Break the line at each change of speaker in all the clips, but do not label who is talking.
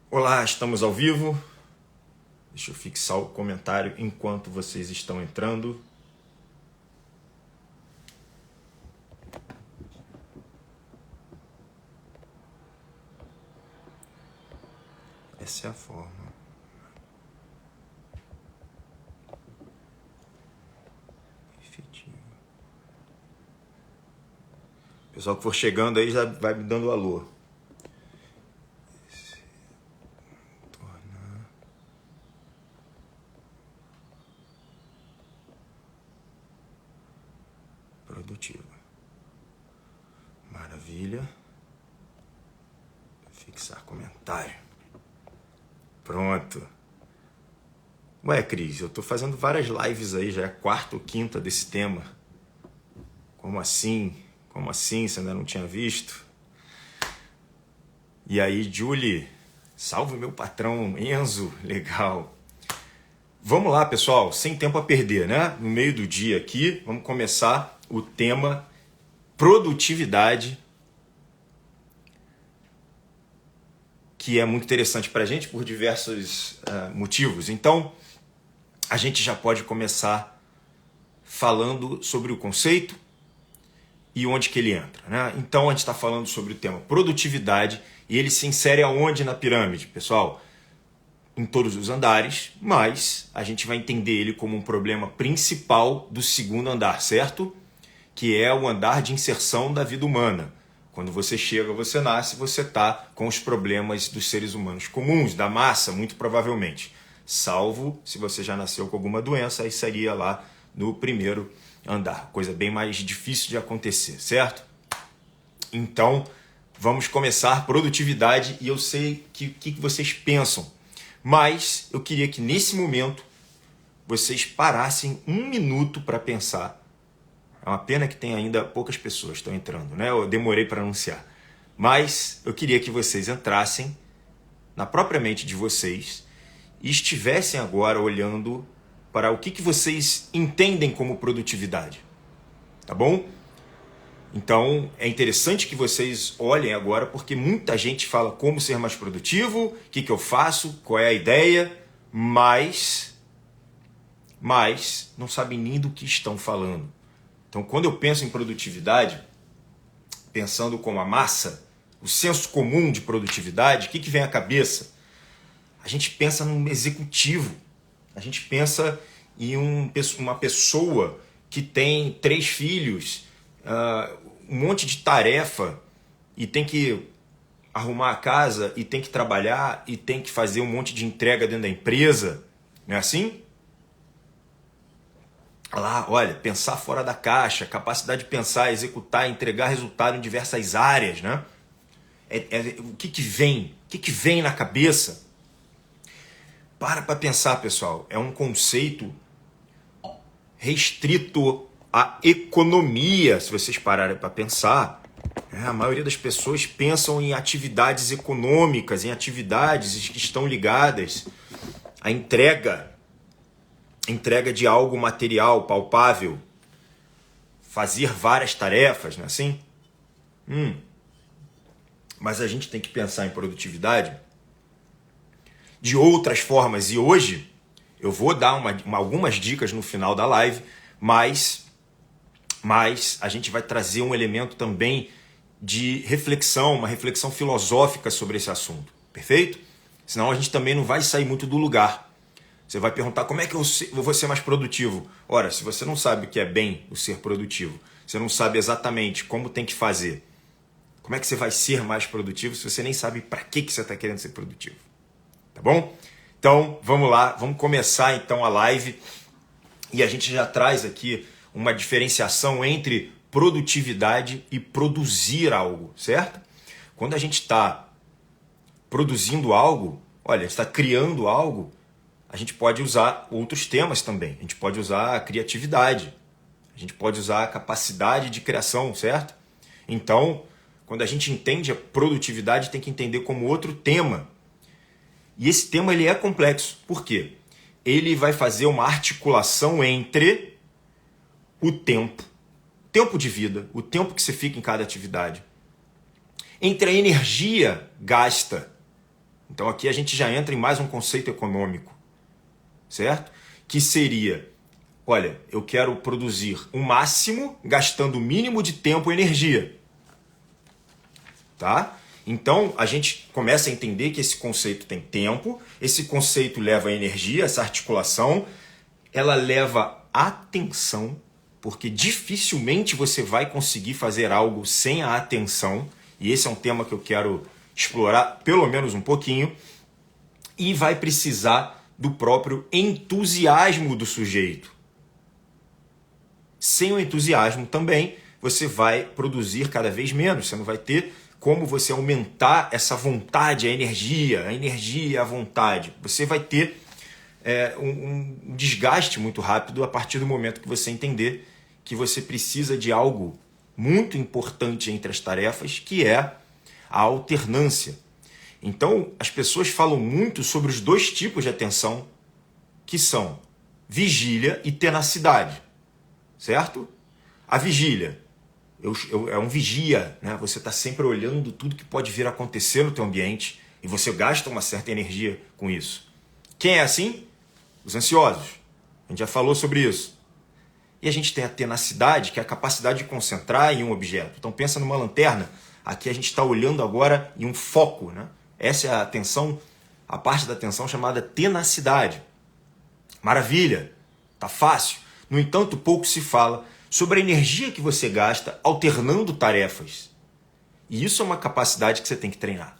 Olá, estamos ao vivo. Deixa eu fixar o comentário enquanto vocês estão entrando. Essa é a forma. Efetiva. O pessoal que for chegando aí já vai me dando alô. Produtiva. Maravilha. Fixar comentário. Pronto. Ué, Cris, eu tô fazendo várias lives aí, já é a quarta ou quinta desse tema. Como assim? Como assim? Você ainda não tinha visto? E aí, Julie, salve meu patrão Enzo, legal. Vamos lá, pessoal, sem tempo a perder, né? No meio do dia aqui, vamos começar o tema produtividade, que é muito interessante para a gente por diversos motivos. Então, a gente já pode começar falando sobre o conceito e onde que ele entra, né? Então, a gente está falando sobre o tema produtividade e ele se insere aonde na pirâmide, pessoal? Em todos os andares, mas a gente vai entender ele como um problema principal do segundo andar, certo? Que é o andar de inserção da vida humana. Quando você chega, você nasce, você está com os problemas dos seres humanos comuns, da massa, muito provavelmente. Salvo se você já nasceu com alguma doença, aí seria lá no primeiro andar. Coisa bem mais difícil de acontecer, certo? Então, vamos começar produtividade e eu sei que vocês pensam. Mas eu queria que nesse momento vocês parassem um minuto para pensar. É uma pena que tem ainda poucas pessoas que estão entrando, né? Eu demorei para anunciar. Mas eu queria que vocês entrassem na própria mente de vocês e estivessem agora olhando para o que vocês entendem como produtividade. Tá bom? Então, é interessante que vocês olhem agora, porque muita gente fala como ser mais produtivo, o que eu faço, qual é a ideia, mas não sabem nem do que estão falando. Então, quando eu penso em produtividade, pensando como a massa, o senso comum de produtividade, o que vem à cabeça? A gente pensa num executivo, a gente pensa em uma pessoa que tem 3 filhos, um monte de tarefa e tem que arrumar a casa e tem que trabalhar e tem que fazer um monte de entrega dentro da empresa. Não é assim? Lá, olha, pensar fora da caixa, capacidade de pensar, executar, entregar resultado em diversas áreas, né? O que vem? O que vem na cabeça? Para pensar, pessoal. É um conceito restrito à economia, se vocês pararem para pensar. A maioria das pessoas pensam em atividades econômicas, em atividades que estão ligadas à entrega de algo material, palpável, fazer várias tarefas, não é assim? Mas a gente tem que pensar em produtividade de outras formas. E hoje eu vou dar algumas dicas no final da live, mas a gente vai trazer um elemento também de reflexão, uma reflexão filosófica sobre esse assunto, perfeito? Senão a gente também não vai sair muito do lugar. Você vai perguntar como é que eu vou ser mais produtivo. Ora, se você não sabe o que é bem o ser produtivo, você não sabe exatamente como tem que fazer, como é que você vai ser mais produtivo se você nem sabe para que você está querendo ser produtivo? Tá bom? Então, vamos lá, vamos começar então a live e a gente já traz aqui uma diferenciação entre produtividade e produzir algo, certo? Quando a gente está produzindo algo, olha, a gente está criando algo, a gente pode usar outros temas também. A gente pode usar a criatividade, a gente pode usar a capacidade de criação, certo? Então, quando a gente entende a produtividade, tem que entender como outro tema. E esse tema ele é complexo. Por quê? Ele vai fazer uma articulação entre o tempo de vida, o tempo que você fica em cada atividade, entre a energia gasta Então aqui a gente já entra em mais um conceito econômico, certo? Que seria, olha, eu quero produzir o máximo gastando o mínimo de tempo e energia. Tá? Então a gente começa a entender que esse conceito tem tempo, esse conceito leva energia, essa articulação, ela leva atenção, porque dificilmente você vai conseguir fazer algo sem a atenção, e esse é um tema que eu quero explorar pelo menos um pouquinho, e vai precisar do próprio entusiasmo do sujeito. Sem o entusiasmo também, você vai produzir cada vez menos, você não vai ter como você aumentar essa vontade, a energia, a vontade. Você vai ter um desgaste muito rápido a partir do momento que você entender que você precisa de algo muito importante entre as tarefas, que é a alternância. Então, as pessoas falam muito sobre os dois tipos de atenção, que são vigília e tenacidade, certo? A vigília é um vigia, né? Você está sempre olhando tudo que pode vir a acontecer no teu ambiente e você gasta uma certa energia com isso. Quem é assim? Os ansiosos. A gente já falou sobre isso. E a gente tem a tenacidade, que é a capacidade de concentrar em um objeto. Então pensa numa lanterna. Aqui a gente está olhando agora em um foco, né? Essa é a atenção, a parte da atenção chamada tenacidade. Maravilha, tá fácil. No entanto, pouco se fala sobre a energia que você gasta alternando tarefas. E isso é uma capacidade que você tem que treinar.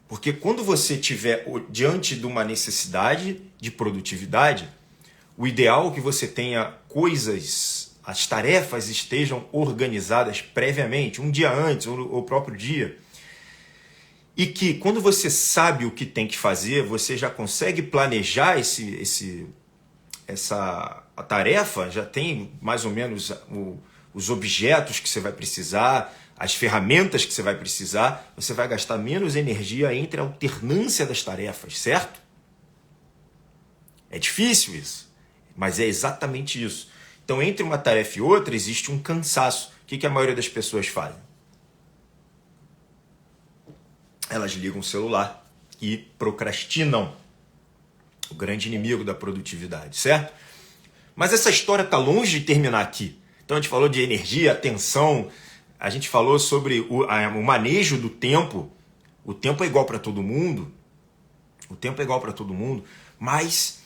Porque quando você estiver diante de uma necessidade de produtividade, o ideal é que você tenha coisas, as tarefas estejam organizadas previamente, um dia antes ou o próprio dia. E que quando você sabe o que tem que fazer, você já consegue planejar a tarefa, já tem mais ou menos os objetos que você vai precisar, as ferramentas que você vai precisar, você vai gastar menos energia entre a alternância das tarefas, certo? É difícil isso, mas é exatamente isso. Então, entre uma tarefa e outra, existe um cansaço. O que a maioria das pessoas fazem? Elas ligam o celular e procrastinam. O grande inimigo da produtividade, certo? Mas essa história está longe de terminar aqui. Então a gente falou de energia, atenção, a gente falou sobre o manejo do tempo. O tempo é igual para todo mundo. O tempo é igual para todo mundo. Mas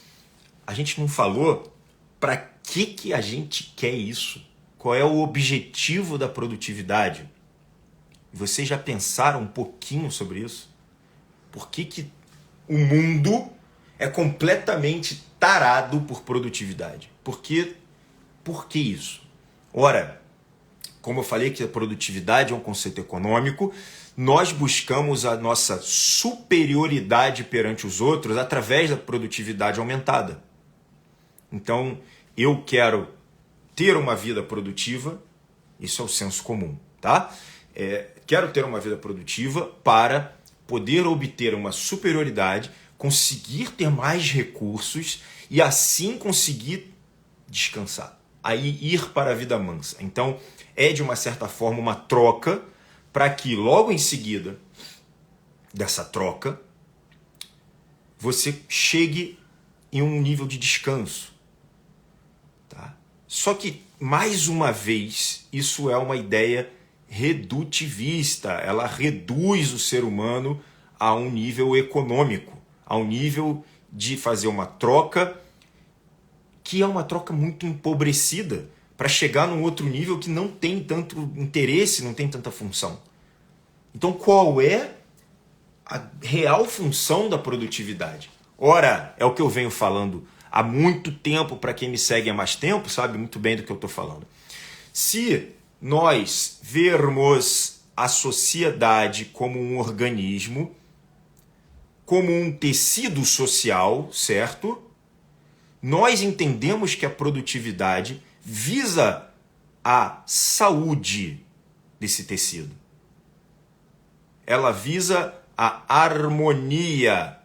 a gente não falou para que a gente quer isso. Qual é o objetivo da produtividade? Vocês já pensaram um pouquinho sobre isso? Por que o mundo é completamente tarado por produtividade? Por que isso? Ora, como eu falei que a produtividade é um conceito econômico, nós buscamos a nossa superioridade perante os outros através da produtividade aumentada. Então, eu quero ter uma vida produtiva, isso é o senso comum, tá? Quero ter uma vida produtiva para poder obter uma superioridade, conseguir ter mais recursos e assim conseguir descansar. Aí ir para a vida mansa. Então, é de uma certa forma uma troca para que logo em seguida dessa troca você chegue em um nível de descanso. Tá? Só que, mais uma vez, isso é uma ideia redutivista. Ela reduz o ser humano a um nível econômico, a um nível de fazer uma troca que é uma troca muito empobrecida para chegar num outro nível que não tem tanto interesse, não tem tanta função. Então, qual é a real função da produtividade? Ora, é o que eu venho falando há muito tempo, para quem me segue há mais tempo, sabe muito bem do que eu estou falando. Se nós vermos a sociedade como um organismo, como um tecido social, certo? Nós entendemos que a produtividade visa a saúde desse tecido. Ela visa a harmonia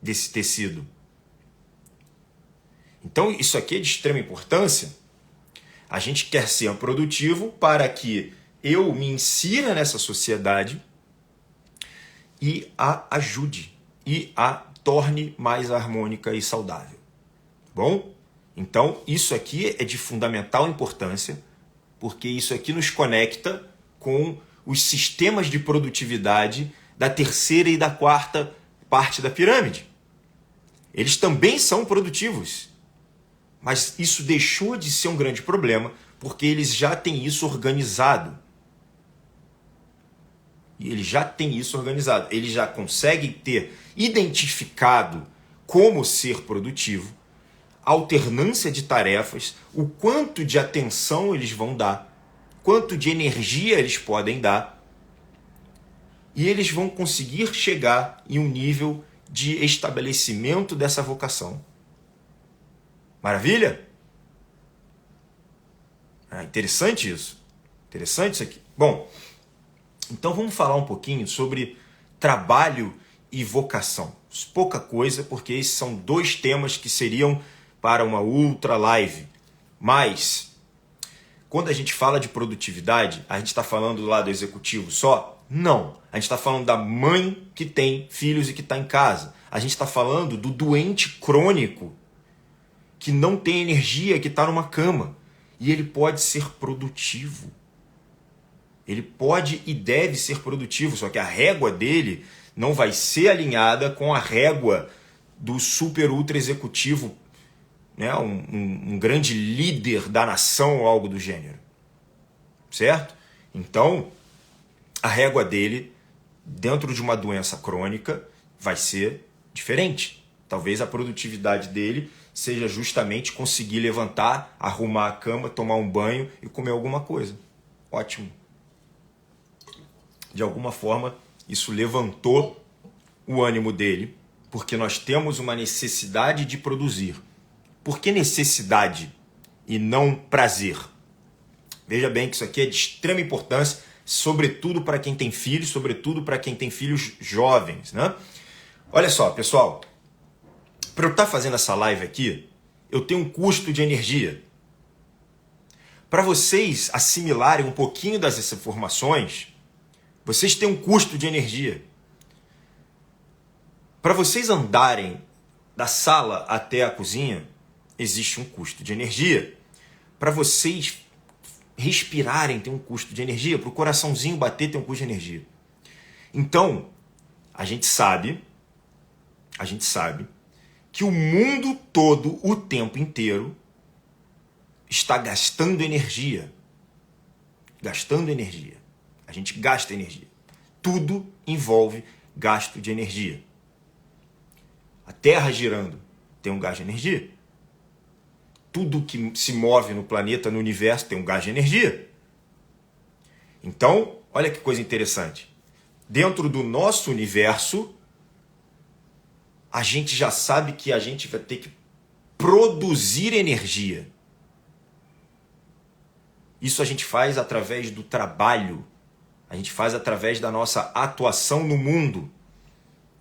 desse tecido. Então, isso aqui é de extrema importância. A gente quer ser produtivo para que eu me insira nessa sociedade e a ajude e a torne mais harmônica e saudável. Bom? Então, isso aqui é de fundamental importância, porque isso aqui nos conecta com os sistemas de produtividade da terceira e da quarta parte da pirâmide. Eles também são produtivos, mas isso deixou de ser um grande problema, porque eles já têm isso organizado. E eles já têm isso organizado. Eles já conseguem ter identificado como ser produtivo, alternância de tarefas, o quanto de atenção eles vão dar, quanto de energia eles podem dar, e eles vão conseguir chegar em um nível de estabelecimento dessa vocação. Maravilha? Interessante isso. Interessante isso aqui. Bom, então vamos falar um pouquinho sobre trabalho e vocação. Pouca coisa, porque esses são dois temas que seriam para uma ultra live. Mas, quando a gente fala de produtividade, a gente está falando do lado executivo só? Não. A gente está falando da mãe que tem filhos e que está em casa. A gente está falando do doente crônico que não tem energia, que está numa cama. E ele pode ser produtivo. Ele pode e deve ser produtivo, só que a régua dele não vai ser alinhada com a régua do super ultra executivo, né? Um grande líder da nação ou algo do gênero. Certo? Então, a régua dele, dentro de uma doença crônica, vai ser diferente. Talvez a produtividade dele seja justamente conseguir levantar, arrumar a cama, tomar um banho e comer alguma coisa. Ótimo. De alguma forma, isso levantou o ânimo dele, porque nós temos uma necessidade de produzir. Por que necessidade e não prazer? Veja bem que isso aqui é de extrema importância, sobretudo para quem tem filhos, sobretudo para quem tem filhos jovens, né? Olha só, pessoal, para eu estar fazendo essa live aqui, eu tenho um custo de energia. Para vocês assimilarem um pouquinho dessas informações, vocês têm um custo de energia. Para vocês andarem da sala até a cozinha, existe um custo de energia. Para vocês respirarem, tem um custo de energia. Para o coraçãozinho bater, tem um custo de energia. Então, a gente sabe que o mundo todo, o tempo inteiro, está gastando energia. Gastando energia. A gente gasta energia. Tudo envolve gasto de energia. A Terra girando tem um gasto de energia. Tudo que se move no planeta, no universo, tem um gasto de energia. Então, olha que coisa interessante. Dentro do nosso universo, a gente já sabe que a gente vai ter que produzir energia. Isso a gente faz através do trabalho. A gente faz através da nossa atuação no mundo.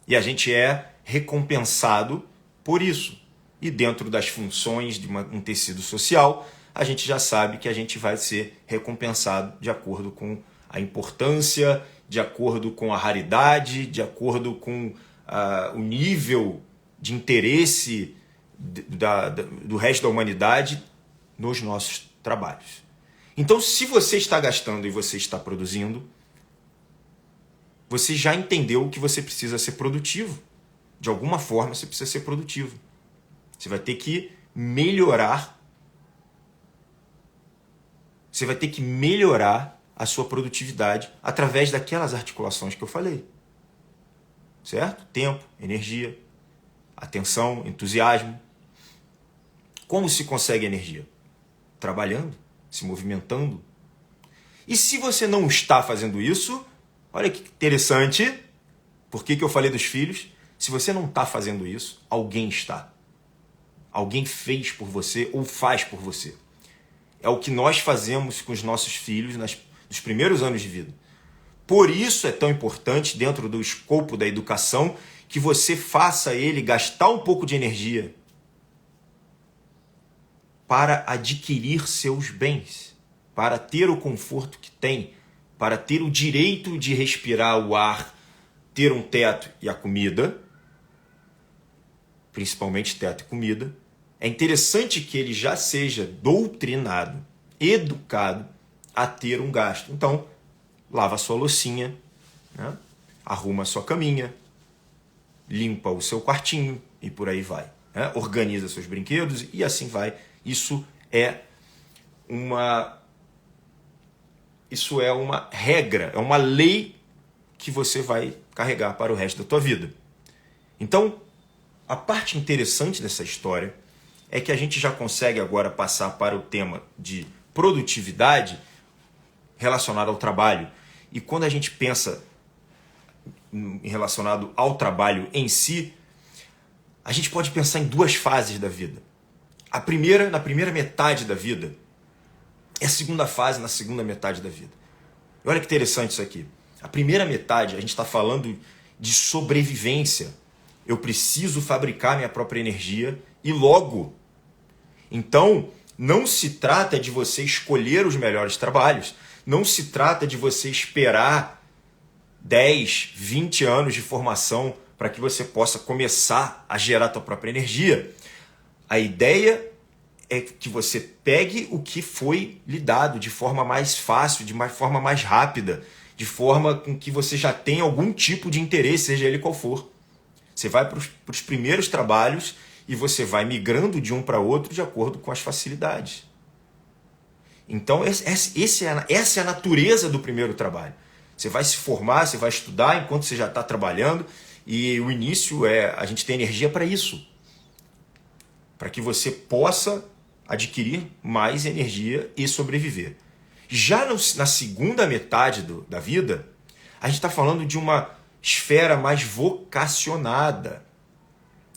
E a gente é recompensado por isso. E dentro das funções de um tecido social, a gente já sabe que a gente vai ser recompensado de acordo com a importância, de acordo com a raridade, de acordo com o nível de interesse do resto da humanidade nos nossos trabalhos. Então, se você está gastando e você está produzindo, você já entendeu que você precisa ser produtivo. De alguma forma, você precisa ser produtivo. Você vai ter que melhorar. Você vai ter que melhorar a sua produtividade através daquelas articulações que eu falei. Certo? Tempo, energia, atenção, entusiasmo. Como se consegue energia? Trabalhando, se movimentando. E se você não está fazendo isso, olha que interessante. Por que eu falei dos filhos? Se você não está fazendo isso, alguém está. Alguém fez por você ou faz por você. É o que nós fazemos com os nossos filhos nos primeiros anos de vida. Por isso é tão importante, dentro do escopo da educação, que você faça ele gastar um pouco de energia para adquirir seus bens, para ter o conforto que tem, para ter o direito de respirar o ar ter um teto e a comida, principalmente teto e comida, é interessante que ele já seja doutrinado, educado a ter um gasto. Então, lava a sua loucinha, né? Arruma a sua caminha, limpa o seu quartinho e por aí vai. Né? Organiza seus brinquedos e assim vai. Isso é uma regra, é uma lei que você vai carregar para o resto da tua vida. Então, a parte interessante dessa história é que a gente já consegue agora passar para o tema de produtividade relacionado ao trabalho. E quando a gente pensa relacionado ao trabalho em si, a gente pode pensar em duas fases da vida. A primeira, na primeira metade da vida, e a segunda fase na segunda metade da vida. E olha que interessante isso aqui. A primeira metade, a gente está falando de sobrevivência. Eu preciso fabricar minha própria energia e logo. Então, não se trata de você escolher os melhores trabalhos, não se trata de você esperar 10, 20 anos de formação para que você possa começar a gerar a tua própria energia. A ideia é que você pegue o que foi lhe dado de forma mais fácil, de uma forma mais rápida, de forma com que você já tenha algum tipo de interesse, seja ele qual for. Você vai para os primeiros trabalhos e você vai migrando de um para outro de acordo com as facilidades. Então, essa é a natureza do primeiro trabalho. Você vai se formar, você vai estudar enquanto você já está trabalhando e o início a gente tem energia para isso. Para que você possa adquirir mais energia e sobreviver. Já na segunda metade da vida, a gente está falando de uma esfera mais vocacionada.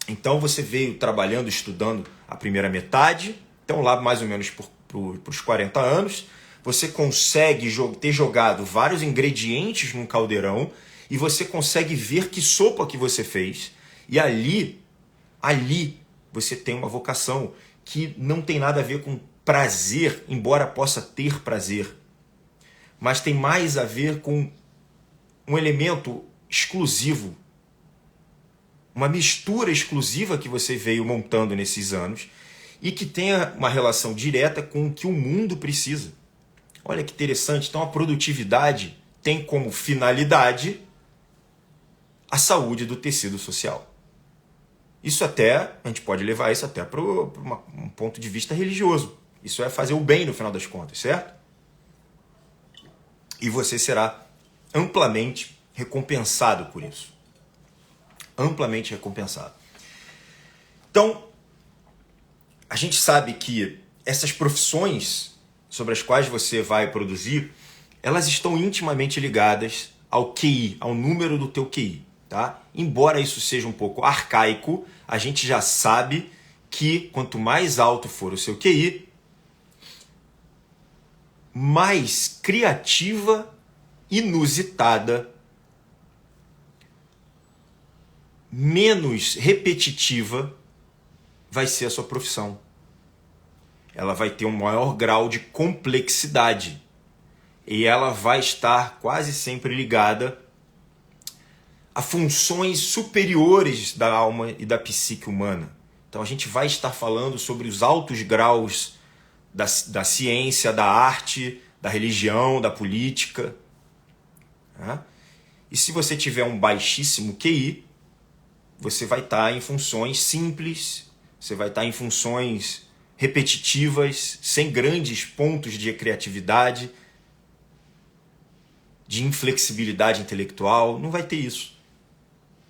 Então você veio trabalhando, estudando a primeira metade, então lá mais ou menos para os 40 anos, você consegue ter jogado vários ingredientes num caldeirão e você consegue ver que sopa que você fez. E ali você tem uma vocação que não tem nada a ver com prazer, embora possa ter prazer, mas tem mais a ver com um elemento exclusivo, uma mistura exclusiva que você veio montando nesses anos e que tenha uma relação direta com o que o mundo precisa. Olha que interessante. Então a produtividade tem como finalidade a saúde do tecido social. Isso a gente pode levar isso até para um ponto de vista religioso. Isso é fazer o bem no final das contas, certo? E você será amplamente recompensado por isso. Amplamente recompensado. Então, a gente sabe que essas profissões sobre as quais você vai produzir, elas estão intimamente ligadas ao QI, ao número do teu QI. Tá? Embora isso seja um pouco arcaico, a gente já sabe que quanto mais alto for o seu QI, mais criativa, inusitada, menos repetitiva vai ser a sua profissão. Ela vai ter um maior grau de complexidade e ela vai estar quase sempre ligada a funções superiores da alma e da psique humana. Então a gente vai estar falando sobre os altos graus da ciência, da arte, da religião, da política. Né? E se você tiver um baixíssimo QI, você vai estar em funções simples, você vai estar em funções repetitivas, sem grandes pontos de criatividade, de inflexibilidade intelectual. Não vai ter isso.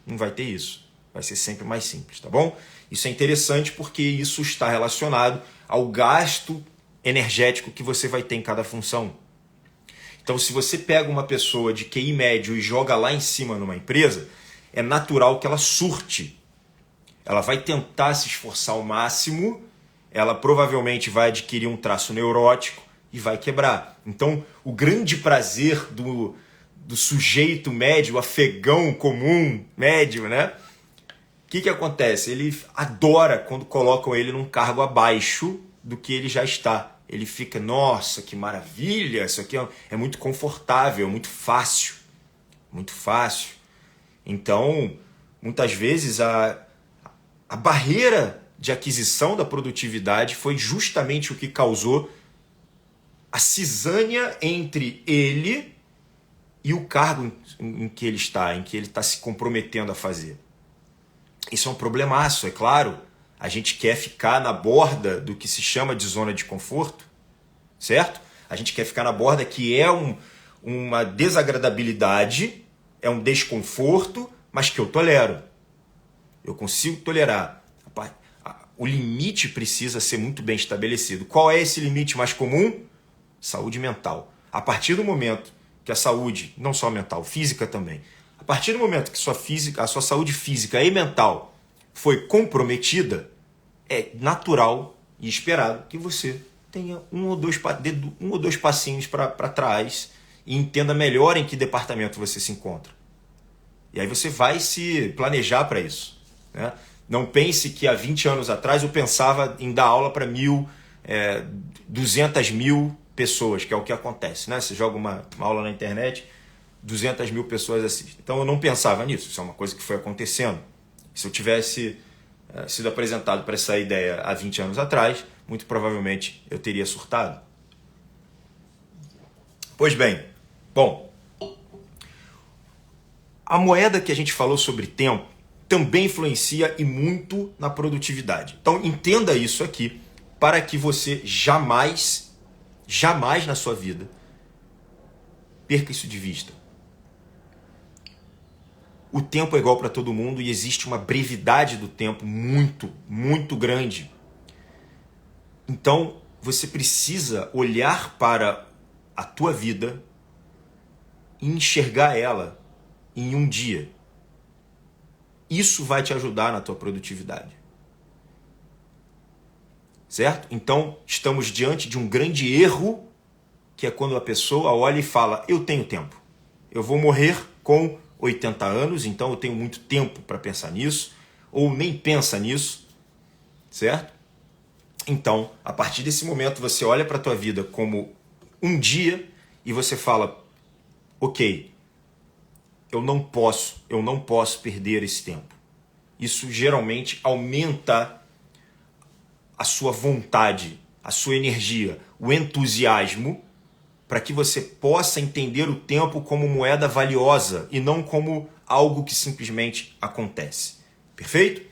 Não vai ter isso. Vai ser sempre mais simples, tá bom? Isso é interessante porque isso está relacionado ao gasto energético que você vai ter em cada função. Então, se você pega uma pessoa de QI médio e joga lá em cima numa empresa, é natural que ela surte. Ela vai tentar se esforçar ao máximo, ela provavelmente vai adquirir um traço neurótico e vai quebrar. Então, o grande prazer do sujeito médio, o afegão comum, médio, né? O que acontece? Ele adora quando colocam ele num cargo abaixo do que ele já está. Ele fica, nossa, que maravilha, isso aqui é muito confortável, muito fácil. Muito fácil. Então, muitas vezes a barreira de aquisição da produtividade foi justamente o que causou a cisânia entre ele e o cargo em que ele está se comprometendo a fazer. Isso é um problemaço, é claro. A gente quer ficar na borda do que se chama de zona de conforto, certo? A gente quer ficar na borda que é uma desagradabilidade, é um desconforto, mas que eu tolero. Eu consigo tolerar. O limite precisa ser muito bem estabelecido. Qual é esse limite mais comum? Saúde mental. A partir do momento que a saúde, não só mental, física também, a partir do momento que a sua saúde física e mental foi comprometida, é natural e esperado que você tenha um ou dois passinhos para trás e entenda melhor em que departamento você se encontra. E aí você vai se planejar para isso, né? Não pense que há 20 anos atrás eu pensava em dar aula para 200 mil pessoas, que é o que acontece, né? Você joga uma aula na internet, 200 mil pessoas assistem. Então eu não pensava nisso, isso é uma coisa que foi acontecendo. Se eu tivesse sido apresentado para essa ideia há 20 anos atrás, muito provavelmente eu teria surtado. Pois bem, a moeda que a gente falou sobre tempo também influencia e muito na produtividade. Então entenda isso aqui para que você jamais na sua vida perca isso de vista. O tempo é igual para todo mundo e existe uma brevidade do tempo muito, muito grande. Então você precisa olhar para a tua vida e enxergar ela em um dia. Isso vai te ajudar na tua produtividade. Certo? Então, estamos diante de um grande erro, que é quando a pessoa olha e fala, eu tenho tempo. Eu vou morrer com 80 anos, então eu tenho muito tempo para pensar nisso, ou nem pensa nisso, certo? Então, a partir desse momento, você olha para a tua vida como um dia e você fala, ok, eu não posso perder esse tempo. Isso geralmente aumenta a sua vontade, a sua energia, o entusiasmo, para que você possa entender o tempo como moeda valiosa e não como algo que simplesmente acontece. Perfeito?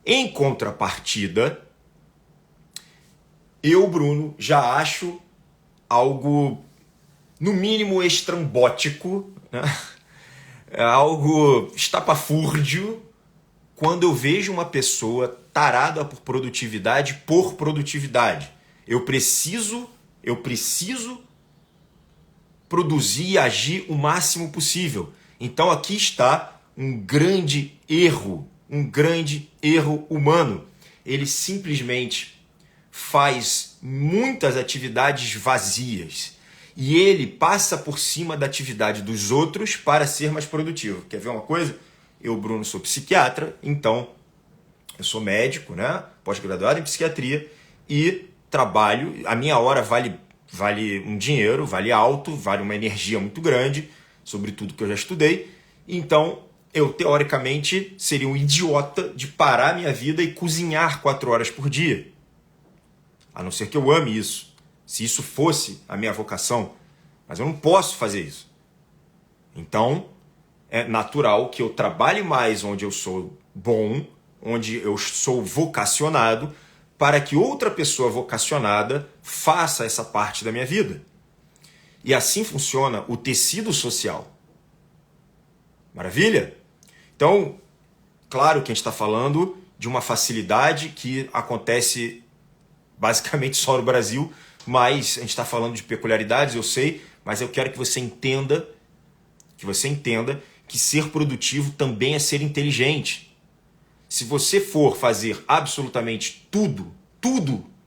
Em contrapartida, eu, Bruno, já acho algo, no mínimo, estrambótico, né? É algo estapafúrdio, quando eu vejo uma pessoa tarada por produtividade. Eu preciso produzir e agir o máximo possível. Então aqui está um grande erro humano. Ele simplesmente faz muitas atividades vazias e ele passa por cima da atividade dos outros para ser mais produtivo. Quer ver uma coisa? Eu, Bruno, sou psiquiatra, então eu sou médico, né? Pós-graduado em psiquiatria e trabalho. A minha hora vale um dinheiro, vale alto, vale uma energia muito grande, sobre tudo que eu já estudei. Então, eu, teoricamente, seria um idiota de parar minha vida e cozinhar 4 horas por dia. A não ser que eu ame isso. Se isso fosse a minha vocação. Mas eu não posso fazer isso. Então, é natural que eu trabalhe mais onde eu sou bom, onde eu sou vocacionado, para que outra pessoa vocacionada faça essa parte da minha vida. E assim funciona o tecido social. Maravilha? Então, claro que a gente está falando de uma facilidade que acontece basicamente só no Brasil, mas a gente está falando de peculiaridades, eu sei, mas eu quero que você entenda que ser produtivo também é ser inteligente. Se você for fazer absolutamente tudo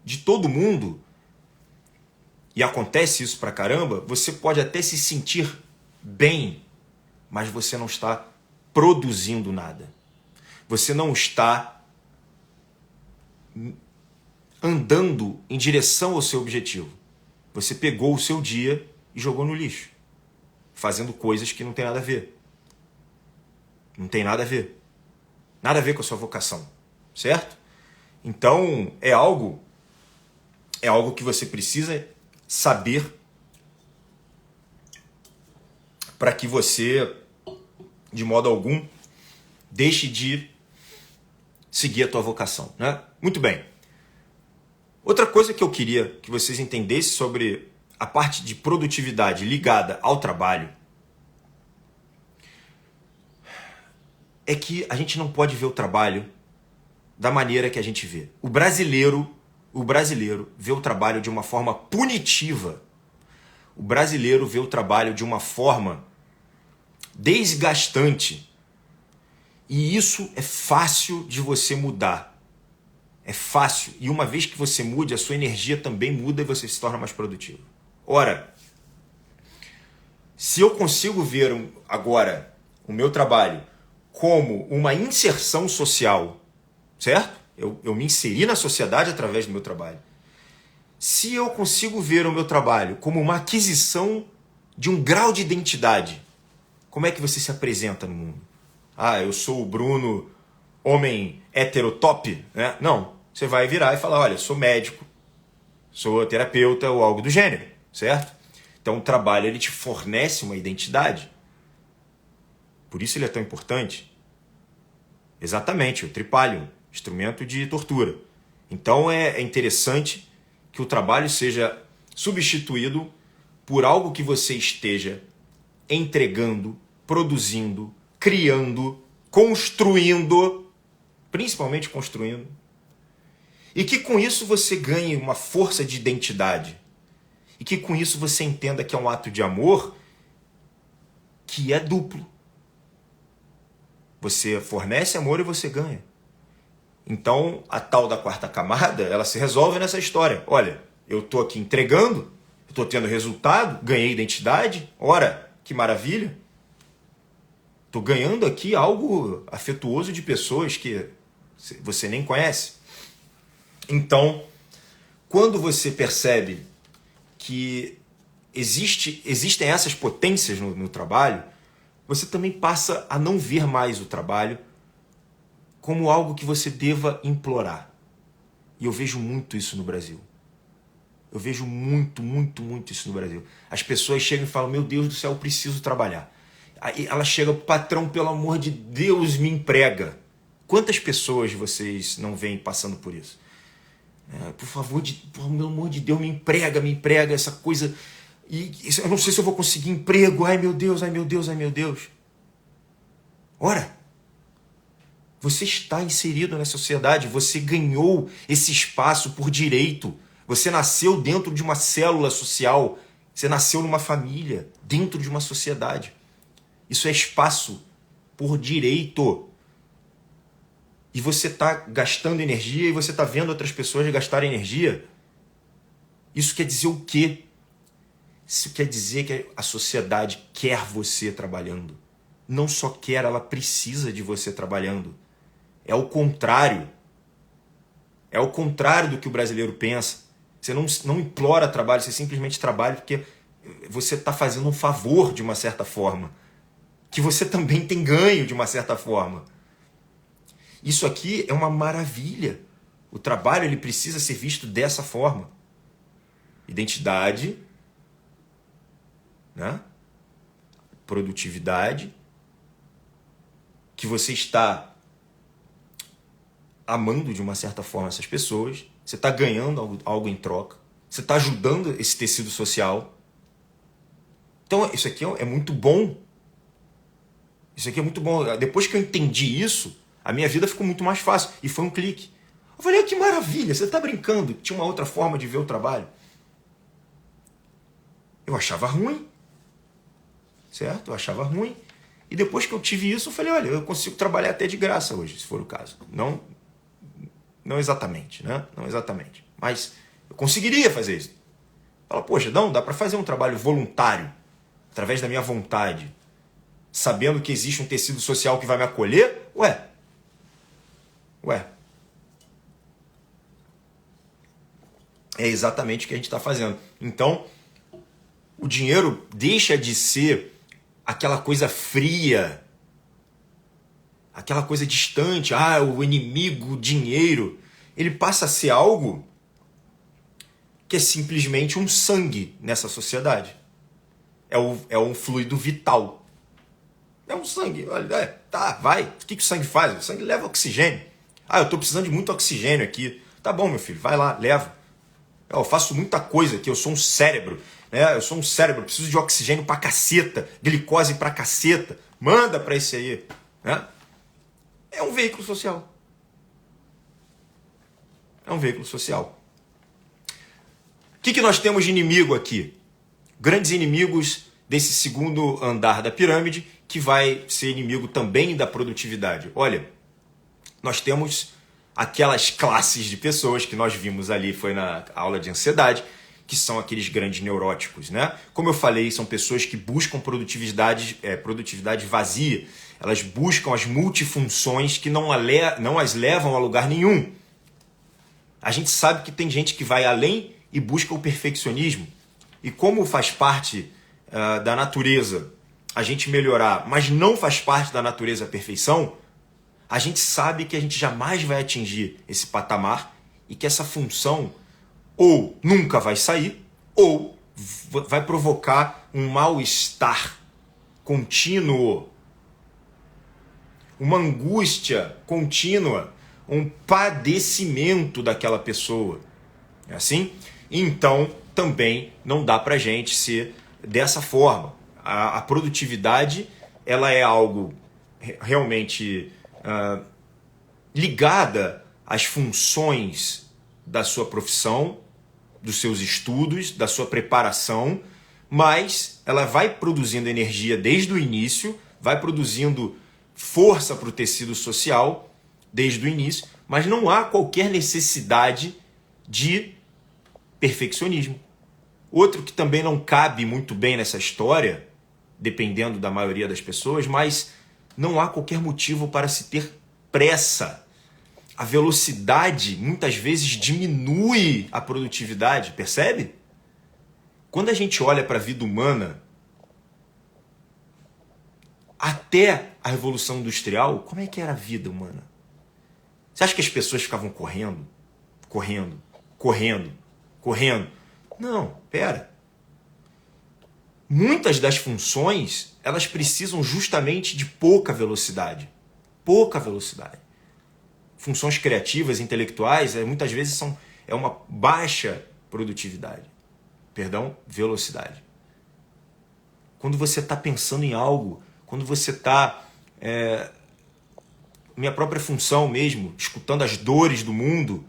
de todo mundo, e acontece isso pra caramba, você pode até se sentir bem, mas você não está produzindo nada. Você não está andando em direção ao seu objetivo. Você pegou o seu dia e jogou no lixo, fazendo coisas que não tem nada a ver. Não tem nada a ver. Nada a ver com a sua vocação, certo? Então, é algo que você precisa saber para que você, de modo algum, deixe de seguir a tua vocação, né? Muito bem. Outra coisa que eu queria que vocês entendessem sobre a parte de produtividade ligada ao trabalho é que a gente não pode ver o trabalho da maneira que a gente vê. O brasileiro vê o trabalho de uma forma punitiva. O brasileiro vê o trabalho de uma forma desgastante. E isso é fácil de você mudar. É fácil. E uma vez que você mude, a sua energia também muda e você se torna mais produtivo. Ora, se eu consigo ver agora o meu trabalho como uma inserção social, certo? Eu me inseri na sociedade através do meu trabalho. Se eu consigo ver o meu trabalho como uma aquisição de um grau de identidade, como é que você se apresenta no mundo? Ah, eu sou o Bruno, homem heterotop, né? Não, você vai virar e falar, olha, sou médico, sou terapeuta ou algo do gênero, certo? Então o trabalho ele te fornece uma identidade. Por isso ele é tão importante. Exatamente, o tripalium, instrumento de tortura. Então é interessante que o trabalho seja substituído por algo que você esteja entregando, produzindo, criando, construindo, principalmente construindo, e que com isso você ganhe uma força de identidade, e que com isso você entenda que é um ato de amor que é duplo. Você fornece amor e você ganha. Então, a tal da quarta camada, ela se resolve nessa história. Olha, eu estou aqui entregando, eu estou tendo resultado, ganhei identidade, ora, que maravilha. Estou ganhando aqui algo afetuoso de pessoas que você nem conhece. Então, quando você percebe que existem essas potências no trabalho, você também passa a não ver mais o trabalho como algo que você deva implorar. E eu vejo muito isso no Brasil. Eu vejo muito isso no Brasil. As pessoas chegam e falam, meu Deus do céu, eu preciso trabalhar. Aí ela chega, patrão, pelo amor de Deus, me emprega. Quantas pessoas vocês não veem passando por isso? Por favor, pelo amor de Deus, me emprega, essa coisa. E eu não sei se eu vou conseguir emprego. Ai meu Deus. Ora, você está inserido na sociedade, você ganhou esse espaço por direito. Você nasceu dentro de uma célula social, você nasceu numa família, dentro de uma sociedade. Isso é espaço por direito. E você está gastando energia e você está vendo outras pessoas gastar energia. Isso quer dizer o quê? Isso quer dizer que a sociedade quer você trabalhando. Não só quer, ela precisa de você trabalhando. É o contrário. É o contrário do que o brasileiro pensa. Você não implora trabalho, você simplesmente trabalha porque você está fazendo um favor de uma certa forma. Que você também tem ganho de uma certa forma. Isso aqui é uma maravilha. O trabalho ele precisa ser visto dessa forma. Identidade, né? Produtividade, que você está amando de uma certa forma essas pessoas, você está ganhando algo em troca, você está ajudando esse tecido social. Então isso aqui é muito bom. Isso aqui é muito bom. Depois que eu entendi isso, a minha vida ficou muito mais fácil. E foi um clique. Eu falei, que maravilha, você está brincando. Tinha uma outra forma de ver o trabalho. Eu achava ruim. Certo? Eu achava ruim. E depois que eu tive isso, eu falei, olha, eu consigo trabalhar até de graça hoje, se for o caso. Não exatamente, né? Não exatamente. Mas eu conseguiria fazer isso. Fala, poxa, não, dá para fazer um trabalho voluntário, através da minha vontade, sabendo que existe um tecido social que vai me acolher? Ué. É exatamente o que a gente está fazendo. Então, o dinheiro deixa de ser aquela coisa fria aquela coisa distante, o inimigo, o dinheiro, ele passa a ser algo que é simplesmente um sangue nessa sociedade. É um fluido vital. É um sangue. Olha, vai. O que o sangue faz? O sangue leva oxigênio. Eu estou precisando de muito oxigênio aqui. Tá bom, meu filho, vai lá, leva. Eu faço muita coisa aqui, eu sou um cérebro. Né? Eu sou um cérebro, preciso de oxigênio pra caceta, glicose pra caceta. Manda pra esse aí. Né? É um veículo social. É um veículo social. O que nós temos de inimigo aqui? Grandes inimigos desse segundo andar da pirâmide, que vai ser inimigo também da produtividade. Olha, nós temos aquelas classes de pessoas que nós vimos ali, foi na aula de ansiedade, que são aqueles grandes neuróticos, né? Como eu falei, são pessoas que buscam produtividade vazia. Elas buscam as multifunções que não as levam a lugar nenhum. A gente sabe que tem gente que vai além e busca o perfeccionismo. E como faz parte da natureza a gente melhorar, mas não faz parte da natureza a perfeição, a gente sabe que a gente jamais vai atingir esse patamar e que essa função ou nunca vai sair ou vai provocar um mal-estar contínuo, uma angústia contínua, um padecimento daquela pessoa. É assim? Então, também não dá pra gente ser dessa forma. A produtividade, ela é algo realmente ligada às funções da sua profissão, dos seus estudos, da sua preparação, mas ela vai produzindo energia desde o início, vai produzindo força para o tecido social desde o início, mas não há qualquer necessidade de perfeccionismo. Outro que também não cabe muito bem nessa história, dependendo da maioria das pessoas, mas não há qualquer motivo para se ter pressa. A velocidade muitas vezes diminui a produtividade, percebe? Quando a gente olha para a vida humana, até a Revolução Industrial, como é que era a vida humana? Você acha que as pessoas ficavam correndo? Não, pera. Muitas das funções, elas precisam justamente de pouca velocidade. Pouca velocidade. Funções criativas, intelectuais, muitas vezes é uma baixa produtividade. Velocidade. Quando você está pensando em algo, quando você está... minha própria função mesmo, escutando as dores do mundo,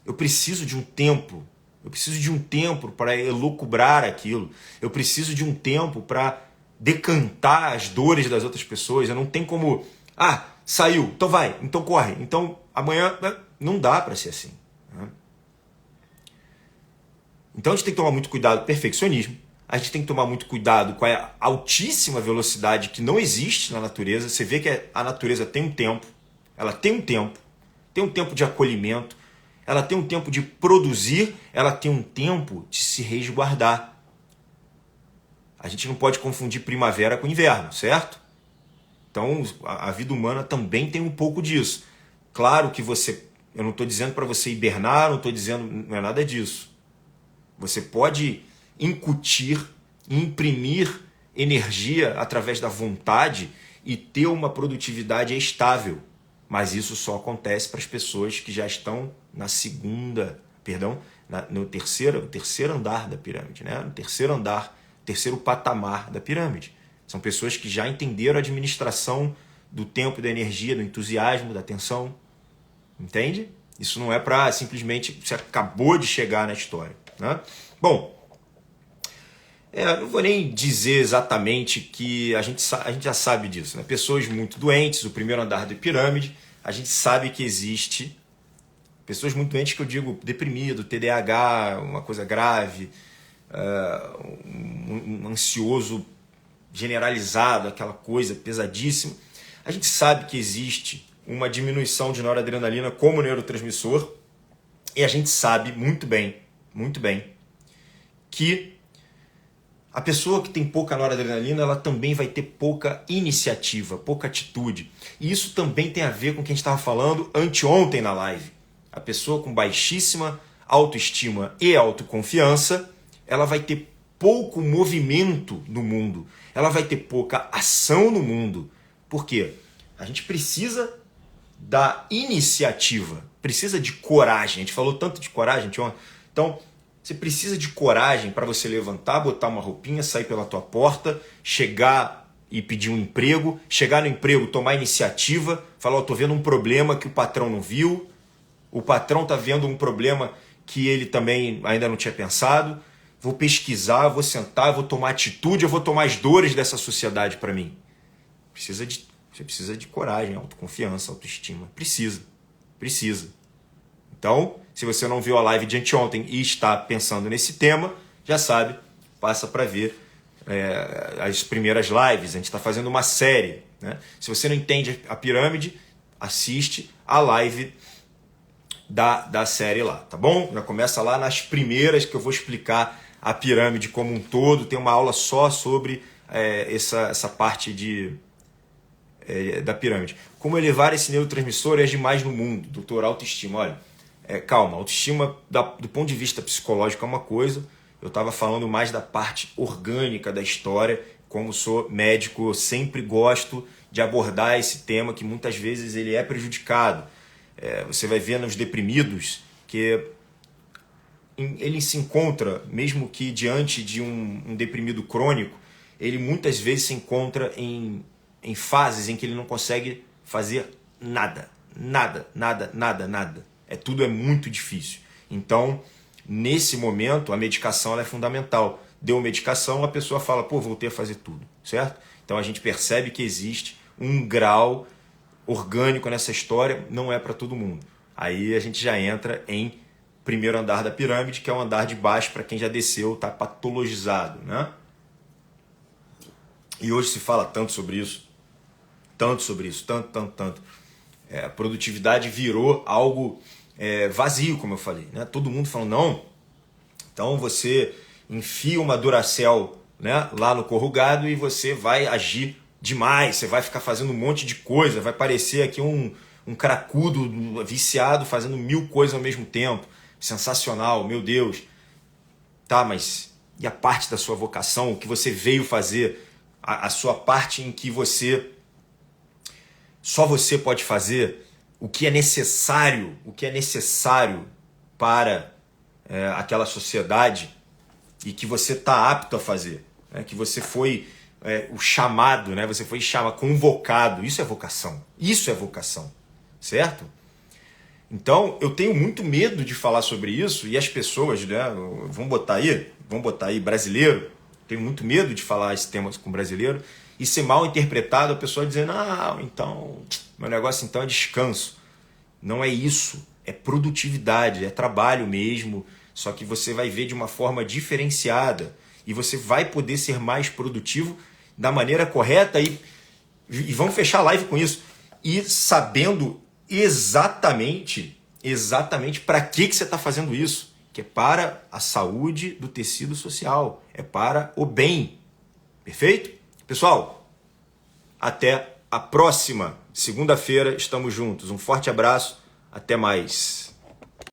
eu preciso de um tempo. Eu preciso de um tempo para elucubrar aquilo. Eu preciso de um tempo para decantar as dores das outras pessoas. Eu não tenho como... saiu, então vai, então corre, então amanhã... Não dá para ser assim. Né? Então a gente tem que tomar muito cuidado com o perfeccionismo. A gente tem que tomar muito cuidado com a altíssima velocidade que não existe na natureza. Você vê que a natureza tem um tempo. Ela tem um tempo de acolhimento. Ela tem um tempo de produzir, ela tem um tempo de se resguardar. A gente não pode confundir primavera com inverno, certo? Então, a vida humana também tem um pouco disso. Claro que eu não estou dizendo para você hibernar, não é nada disso. Você pode incutir, imprimir energia através da vontade e ter uma produtividade estável. Mas isso só acontece para as pessoas que já estão no terceiro andar da pirâmide, né? No terceiro patamar da pirâmide. São pessoas que já entenderam a administração do tempo, da energia, do entusiasmo, da atenção. Entende? Isso não é para simplesmente você acabou de chegar na história. Né? Bom, não vou nem dizer exatamente que a gente já sabe disso. Né? Pessoas muito doentes, o primeiro andar da pirâmide, a gente sabe que existe pessoas muito doentes, que eu digo deprimido, TDAH, uma coisa grave, um ansioso generalizado, aquela coisa pesadíssima. A gente sabe que existe uma diminuição de noradrenalina como neurotransmissor e a gente sabe muito bem, que A pessoa que tem pouca noradrenalina, ela também vai ter pouca iniciativa, pouca atitude. E isso também tem a ver com o que a gente estava falando anteontem na live. A pessoa com baixíssima autoestima e autoconfiança, ela vai ter pouco movimento no mundo. Ela vai ter pouca ação no mundo. Por quê? A gente precisa da iniciativa, precisa de coragem. A gente falou tanto de coragem anteontem. Então, você precisa de coragem para você levantar, botar uma roupinha, sair pela tua porta, chegar e pedir um emprego, chegar no emprego, tomar iniciativa, falar, tô vendo um problema que o patrão não viu, o patrão tá vendo um problema que ele também ainda não tinha pensado, vou pesquisar, vou sentar, vou tomar atitude, eu vou tomar as dores dessa sociedade para mim. Você precisa de coragem, autoconfiança, autoestima. Precisa. Então, se você não viu a live de anteontem e está pensando nesse tema, já sabe, passa para ver as primeiras lives. A gente está fazendo uma série, né? Se você não entende a pirâmide, assiste a live da série lá, tá bom? Já começa lá nas primeiras que eu vou explicar a pirâmide como um todo. Tem uma aula só sobre essa parte da pirâmide. Como elevar esse neurotransmissor e agir mais no mundo, doutor autoestima. Olha, calma, autoestima do ponto de vista psicológico é uma coisa, eu estava falando mais da parte orgânica da história. Como sou médico, eu sempre gosto de abordar esse tema que muitas vezes ele é prejudicado. Você vai ver nos deprimidos que ele se encontra, mesmo que diante de um deprimido crônico, ele muitas vezes se encontra em fases em que ele não consegue fazer nada. Tudo é muito difícil. Então, nesse momento, a medicação ela é fundamental. Deu medicação, a pessoa fala, voltei a fazer tudo, certo? Então a gente percebe que existe um grau orgânico nessa história, não é para todo mundo. Aí a gente já entra em primeiro andar da pirâmide, que é o andar de baixo para quem já desceu, está patologizado, né? E hoje se fala tanto sobre isso, tanto. A produtividade virou algo vazio, como eu falei, né? Todo mundo falando, não, então você enfia uma Duracell, né, lá no corrugado e você vai agir demais, você vai ficar fazendo um monte de coisa, vai parecer aqui um cracudo viciado fazendo 1000 coisas ao mesmo tempo. Sensacional, meu Deus. Tá, mas e a parte da sua vocação, o que você veio fazer, a sua parte em que só você pode fazer, o que é necessário para aquela sociedade e que você está apto a fazer, né? Que você foi o chamado, né? Você foi convocado. Isso é vocação, certo? Então, eu tenho muito medo de falar sobre isso e as pessoas, né, vamos botar aí brasileiro, tenho muito medo de falar esse tema com brasileiro e ser mal interpretado, a pessoa dizendo, então, meu negócio então é descanso. Não é isso, é produtividade, é trabalho mesmo, só que você vai ver de uma forma diferenciada e você vai poder ser mais produtivo da maneira correta e vamos fechar a live com isso. E sabendo exatamente para que você está fazendo isso, que é para a saúde do tecido social, é para o bem. Perfeito? Pessoal, até a próxima segunda-feira, estamos juntos. Um forte abraço, até mais.